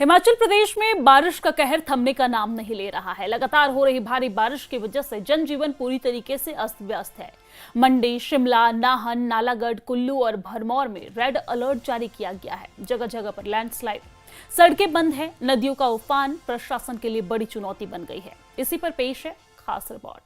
हिमाचल प्रदेश में बारिश का कहर थमने का नाम नहीं ले रहा है। लगातार हो रही भारी बारिश की वजह से जनजीवन पूरी तरीके से अस्त व्यस्त है। मंडी, शिमला, नाहन, नालागढ़, कुल्लू और भरमौर में रेड अलर्ट जारी किया गया है। जगह जगह पर लैंडस्लाइड, सड़कें बंद है, नदियों का उफान प्रशासन के लिए बड़ी चुनौती बन गई है। इसी पर पेश है खास रिपोर्ट।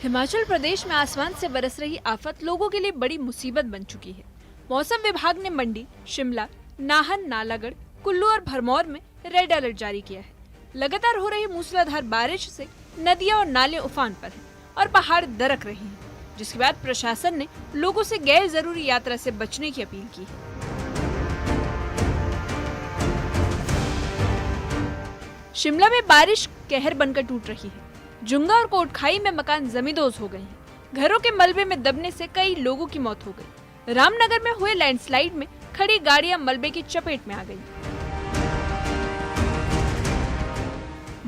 हिमाचल प्रदेश में आसमान से बरस रही आफत लोगों के लिए बड़ी मुसीबत बन चुकी है। मौसम विभाग ने मंडी, शिमला, नाहन, नालागढ़, कुल्लू और भरमौर में रेड अलर्ट जारी किया है। लगातार हो रही मूसलाधार बारिश से नदियां और नाले उफान पर हैं और पहाड़ दरक रहे हैं, जिसके बाद प्रशासन ने लोगों से गैर जरूरी यात्रा से बचने की अपील की है। शिमला में बारिश कहर बनकर टूट रही है। जुंगा और कोटखाई में मकान जमींदोज हो गए हैं। घरों के मलबे में दबने से कई लोगों की मौत हो गई। रामनगर में हुए लैंडस्लाइड में खड़ी गाड़ियां मलबे की चपेट में आ गईं।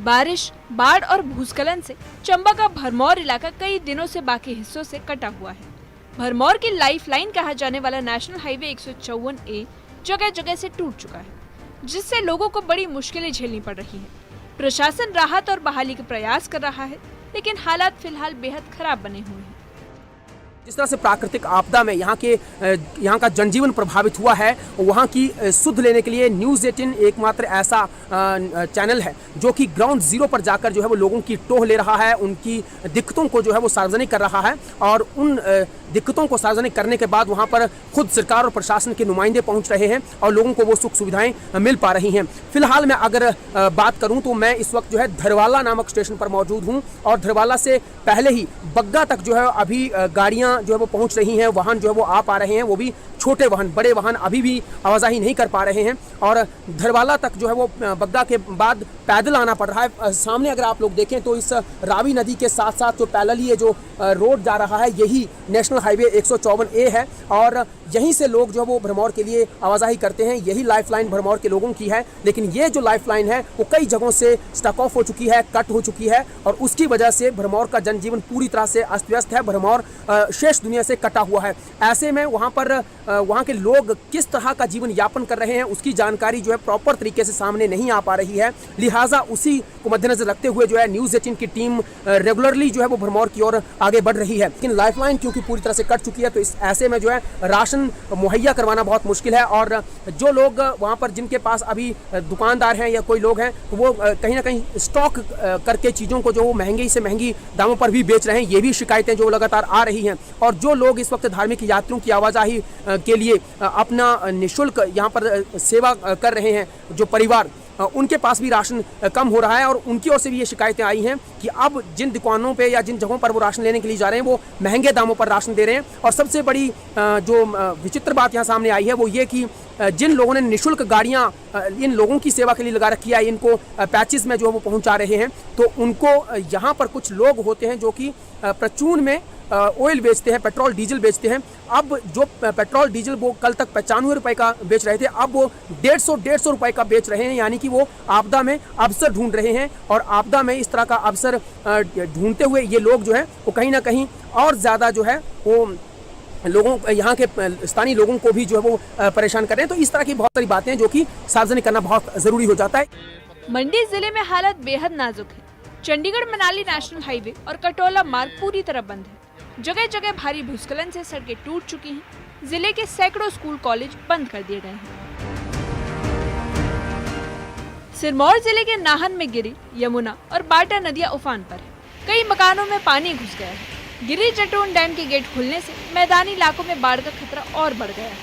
बारिश, बाढ़ और भूस्खलन से चंबा का भरमौर इलाका कई दिनों से बाकी हिस्सों से कटा हुआ है। भरमौर की लाइफलाइन कहा जाने वाला नेशनल हाईवे 154A जगह जगह से टूट चुका है, जिससे लोगों को बड़ी मुश्किलें झेलनी पड़ रही है। प्रशासन राहत और बहाली के प्रयास कर रहा है, लेकिन हालात फिलहाल बेहद खराब बने हुए हैं। जिस तरह से प्राकृतिक आपदा में यहाँ का जनजीवन प्रभावित हुआ है, वहाँ की सुध लेने के लिए न्यूज़ 18 एकमात्र ऐसा चैनल है जो कि ग्राउंड जीरो पर जाकर जो है वो लोगों की टोह ले रहा है, उनकी दिक्कतों को जो है वो सार्वजनिक कर रहा है और उन दिक्कतों को सार्वजनिक करने के बाद वहाँ पर खुद सरकार और प्रशासन के नुमाइंदे पहुँच रहे हैं और लोगों को वो सुख सुविधाएं मिल पा रही हैं। फिलहाल मैं अगर बात करूँ तो मैं इस वक्त जो है धरवाला नामक स्टेशन पर मौजूद हूँ और धरवाला से पहले ही बग्गा तक जो है अभी गाड़ियाँ जो है वो पहुंच रही हैं, वाहन जो है वो आ पा रहे हैं, वो भी छोटे वाहन, बड़े वाहन अभी भी आवाजाही नहीं कर पा रहे हैं और धरवाला तक जो है वो बग्गा के बाद पैदल आना पड़ रहा है। सामने अगर आप लोग देखें तो इस रावी नदी के साथ साथ जो पैरेलल ये जो रोड जा रहा है, यही नेशनल हाईवे 154A है और यहीं से लोग जो है वो भरमौर के लिए आवाजाही करते हैं। यही लाइफलाइन भरमौर के लोगों की है, लेकिन ये जो लाइफलाइन है वो कई जगहों से स्टक ऑफ हो चुकी है, कट हो चुकी है और उसकी वजह से भरमौर का जनजीवन पूरी तरह से अस्त व्यस्त है। भरमौर शेष दुनिया से कटा हुआ है। ऐसे में वहाँ के लोग किस तरह का जीवन यापन कर रहे हैं उसकी जानकारी जो है प्रॉपर तरीके से सामने नहीं आ पा रही है। लिहाजा उसी को मद्देनजर रखते हुए जो है न्यूज़ 18 की टीम रेगुलरली जो है वो भरमौर की ओर आगे बढ़ रही है, लेकिन लाइफलाइन क्योंकि पूरी तरह से कट चुकी है तो इस ऐसे में जो है राशन मुहैया करवाना बहुत मुश्किल है और जो लोग वहाँ पर जिनके पास अभी दुकानदार हैं या कोई लोग हैं तो वो कहीं ना कहीं स्टॉक करके चीज़ों को जो वो महंगी से महंगी दामों पर भी बेच रहे हैं। ये भी शिकायतें जो लगातार आ रही हैं और जो लोग इस वक्त धार्मिक यात्रियों की आवाजाही के लिए अपना निःशुल्क यहाँ पर सेवा कर रहे हैं, जो परिवार उनके पास भी राशन कम हो रहा है और उनकी ओर से भी ये शिकायतें आई हैं कि अब जिन दुकानों पे या जिन जगहों पर वो राशन लेने के लिए जा रहे हैं वो महंगे दामों पर राशन दे रहे हैं। और सबसे बड़ी जो विचित्र बात यहाँ सामने आई है वो ये कि जिन लोगों ने निःशुल्क गाड़ियाँ इन लोगों की सेवा के लिए लगा रखी है, इनको पैचेस में जो है वो पहुँचा रहे हैं, तो उनको यहाँ पर कुछ लोग होते हैं जो कि प्रचून में ऑयल बेचते हैं, पेट्रोल डीजल बेचते हैं। अब जो पेट्रोल डीजल वो कल तक 95 रुपए का बेच रहे थे, अब वो 150 रुपए का बेच रहे हैं, यानी कि वो आपदा में अवसर ढूंढ रहे हैं और आपदा में इस तरह का अवसर ढूंढते हुए ये लोग जो है वो कहीं ना कहीं और ज़्यादा जो है वो लोगों यहाँ के स्थानीय लोगों को भी जो है वो परेशान कर रहे हैं। तो इस तरह की बहुत सारी बातें हैं जो कि सार्वजनिक करना बहुत ज़रूरी हो जाता है। मंडी जिले में हालत बेहद नाजुक है। चंडीगढ़ मनाली नेशनल हाईवे और कटौला मार्ग पूरी तरह बंद है। जगह जगह भारी भूस्खलन से सड़कें टूट चुकी हैं। जिले के सैकड़ों स्कूल कॉलेज बंद कर दिए गए हैं। सिरमौर जिले के नाहन में गिरी, यमुना और बाटा नदियां उफान पर है। कई मकानों में पानी घुस गया है। गिरी जटोन डैम के गेट खुलने से मैदानी इलाकों में बाढ़ का खतरा और बढ़ गया है।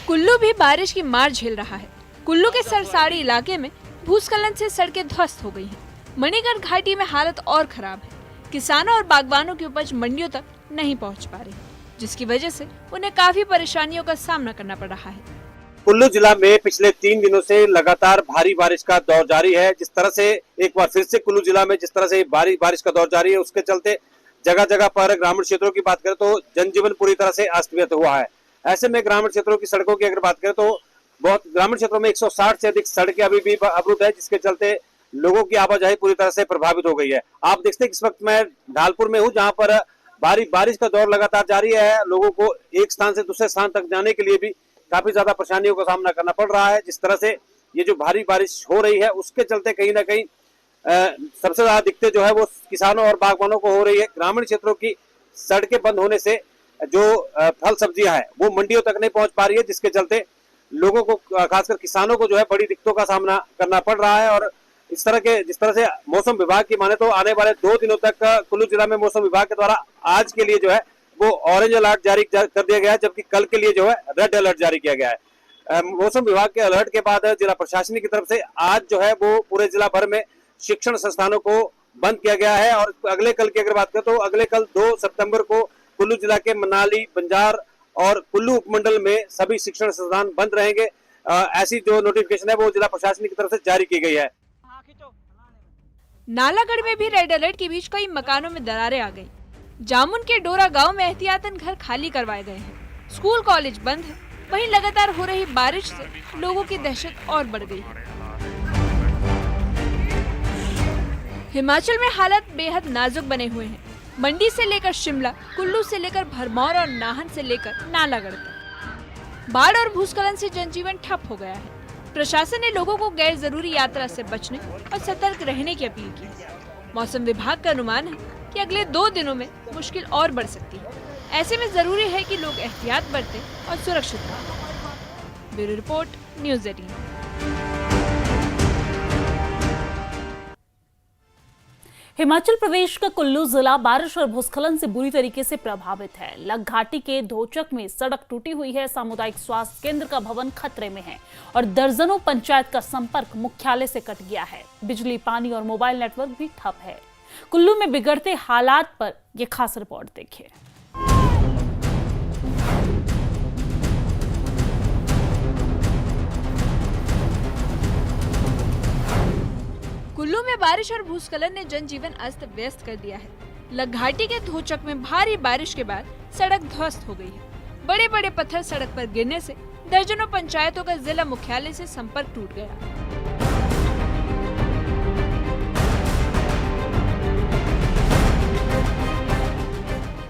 कुल्लू भी बारिश की मार झेल रहा है। कुल्लू के सरसाड़ी इलाके में भूस्खलन से सड़कें ध्वस्त हो गई हैं। मणिगढ़ घाटी में हालत और खराब है। किसानों और बागवानों की उपज मंडियों तक नहीं पहुंच पा रही, जिसकी वजह से उन्हें काफी परेशानियों का सामना करना पड़ रहा है। कुल्लू जिला में पिछले 3 दिनों से लगातार भारी बारिश का दौर जारी है। जिस तरह से एक बार फिर से कुल्लू जिला में जिस तरह से भारी बारिश का दौर जारी है, उसके चलते जगह जगह पर ग्रामीण क्षेत्रों की बात करें तो जनजीवन पूरी तरह से अस्त व्यस्त हुआ है। ऐसे में ग्रामीण क्षेत्रों की सड़कों की अगर बात करें तो बहुत ग्रामीण क्षेत्रों में 160 से अधिक सड़कें अभी भी अवरुद्ध है, जिसके चलते लोगों की आवाजाही पूरी तरह से प्रभावित हो गई है। आप देखते हैं कि इस वक्त मैं ढालपुर में हूँ, जहां पर भारी बारिश का दौर लगातार जारी है। लोगों को एक स्थान से दूसरे स्थान तक जाने के लिए भी काफी ज्यादा परेशानियों का सामना करना पड़ रहा है। जिस तरह से ये जो भारी बारिश हो रही है उसके चलते कहीं ना कहीं सबसे ज्यादा दिक्कतें जो है वो किसानों और बागवानों को हो रही है। ग्रामीण क्षेत्रों की सड़कें बंद होने से जो फल सब्जियां हैं वो मंडियों तक नहीं पहुंच पा रही है, जिसके चलते लोगों को, खासकर किसानों को जो है बड़ी दिक्कतों का सामना करना पड़ रहा है। और जिस तरह से मौसम विभाग की माने तो आने वाले 2 दिनों तक कुल्लू जिला में मौसम विभाग के द्वारा आज के लिए जो है वो ऑरेंज अलर्ट जारी कर दिया गया है, जबकि कल के लिए जो है रेड अलर्ट जारी किया गया है। मौसम विभाग के अलर्ट के बाद जिला प्रशासन की तरफ से आज जो है वो पूरे जिला भर में शिक्षण संस्थानों को बंद किया गया है। और अगले कल की अगर बात करें तो अगले कल 2 सितंबर को कुल्लू जिला के मनाली, बंजार और कुल्लू उपमंडल में सभी शिक्षण संस्थान बंद रहेंगे। ऐसी जो नोटिफिकेशन है वो जिला प्रशासन की तरफ से जारी की गई है। नालागढ़ में भी रेड अलर्ट के बीच कई मकानों में दरारें आ गई। जामुन के डोरा गांव में एहतियातन घर खाली करवाए गए हैं। स्कूल कॉलेज बंद है। वहीं लगातार हो रही बारिश से लोगों की दहशत और बढ़ गई है। हिमाचल में हालात बेहद नाजुक बने हुए हैं। मंडी से लेकर शिमला, कुल्लू से लेकर भरमौर और नाहन से लेकर नालागढ़ तक बाढ़ और भूस्खलन से जनजीवन ठप हो गया है। प्रशासन ने लोगों को गैर जरूरी यात्रा से बचने और सतर्क रहने की अपील की है। मौसम विभाग का अनुमान है कि अगले 2 दिनों में मुश्किल और बढ़ सकती है। ऐसे में जरूरी है कि लोग एहतियात बरतें और सुरक्षित रहें। Bureau report, news 18। Himachal Pradesh का कुल्लू जिला बारिश और भूस्खलन से बुरी तरीके से प्रभावित है। लग घाटी के धोचक में सड़क टूटी हुई है। सामुदायिक स्वास्थ्य केंद्र का भवन खतरे में है और दर्जनों पंचायत का संपर्क मुख्यालय से कट गया है। बिजली, पानी और मोबाइल नेटवर्क भी ठप है। कुल्लू में बिगड़ते हालात पर यह खास रिपोर्ट देखिए। कुल्लू में बारिश और भूस्खलन ने जनजीवन अस्त व्यस्त कर दिया है। लगघाटी के धोचक में भारी बारिश के बाद सड़क ध्वस्त हो गई है। बड़े बड़े पत्थर सड़क पर गिरने से दर्जनों पंचायतों का जिला मुख्यालय से संपर्क टूट गया।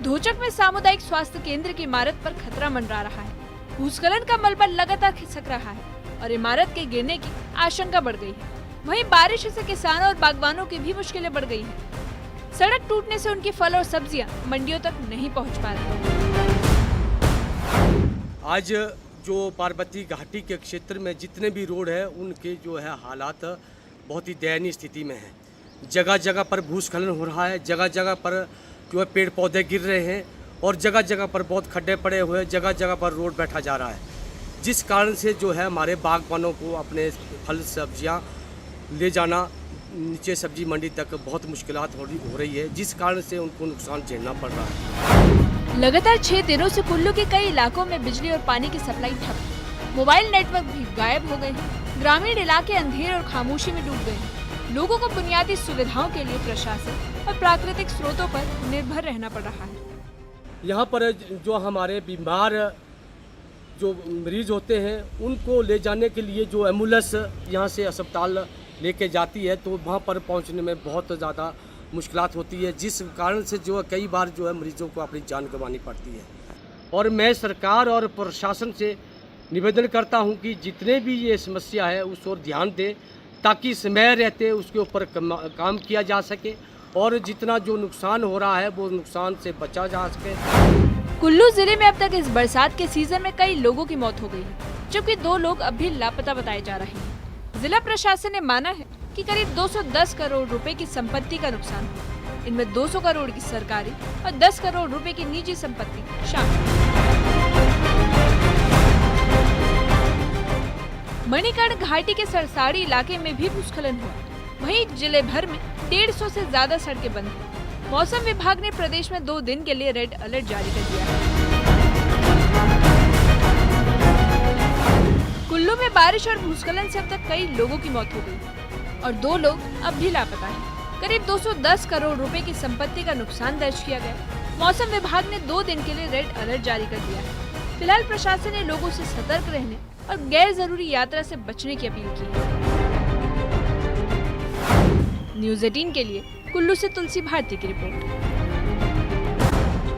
धोचक में सामुदायिक स्वास्थ्य केंद्र की इमारत पर खतरा मंडरा रहा है। भूस्खलन का मलबा लगातार खिसक रहा है और इमारत के गिरने की आशंका बढ़ गई है। वहीं बारिश से किसानों और बागवानों की भी मुश्किलें बढ़ गई हैं। सड़क टूटने से उनकी फल और सब्जियां मंडियों तक नहीं पहुंच पा रही। आज जो पार्वती घाटी के क्षेत्र में जितने भी रोड है उनके जो है हालात बहुत ही दयनीय स्थिति में है। जगह जगह पर भूस्खलन हो रहा है, जगह जगह पर जो है पेड़ पौधे गिर रहे हैं और जगह जगह पर बहुत खड्डे पड़े हुए हैं, जगह जगह पर रोड बैठा जा रहा है, जिस कारण से जो है हमारे बागवानों को अपने फल सब्जियां ले जाना नीचे सब्जी मंडी तक बहुत मुश्किलात हो रही है, जिस कारण से उनको नुकसान झेलना पड़ रहा है। लगातार 6 दिनों से कुल्लू के कई इलाकों में बिजली और पानी की सप्लाई ठप है। मोबाइल नेटवर्क भी गायब हो गए हैं। ग्रामीण इलाके अंधेरे और खामोशी में डूब गए हैं। लोगों को बुनियादी सुविधाओं के लिए प्रशासन और प्राकृतिक स्रोतों पर निर्भर रहना पड़ रहा है। यहाँ पर जो हमारे बीमार जो मरीज होते हैं उनको ले जाने के लिए जो एम्बुलेंस यहाँ से अस्पताल लेके जाती है तो वहाँ पर पहुँचने में बहुत ज़्यादा मुश्किलात होती है, जिस कारण से जो है कई बार जो है मरीजों को अपनी जान गंवानी पड़ती है। और मैं सरकार और प्रशासन से निवेदन करता हूँ कि जितने भी ये समस्या है उस ओर ध्यान दें ताकि समय रहते उसके ऊपर काम किया जा सके और जितना जो नुकसान हो रहा है वो नुकसान से बचा जा सके। कुल्लू जिले में अब तक इस बरसात के सीजन में कई लोगों की मौत हो गई है, जबकि 2 लोग अब भी लापता बताए जा रहे हैं। जिला प्रशासन ने माना है कि करीब 210 करोड़ रुपए की संपत्ति का नुकसान हुआ। इनमें 200 करोड़ की सरकारी और 10 करोड़ रुपए की निजी संपत्ति शामिल है। मणिकर्ण घाटी के सरसाड़ी इलाके में भी भूस्खलन हुआ। वहीं जिले भर में 150 से ज्यादा सड़कें बंद हैं। मौसम विभाग ने प्रदेश में 2 दिन के लिए रेड अलर्ट जारी कर दिया है। कुल्लू में बारिश और भूस्खलन से अब तक कई लोगों की मौत हो गई और 2 लोग अब भी लापता हैं। करीब 210 करोड़ रुपए की संपत्ति का नुकसान दर्ज किया गया। मौसम विभाग ने 2 दिन के लिए रेड अलर्ट जारी कर दिया है। फिलहाल प्रशासन ने लोगों से सतर्क रहने और गैर जरूरी यात्रा से बचने की अपील की है। न्यूज 18 के लिए कुल्लू से तुलसी भारती की रिपोर्ट।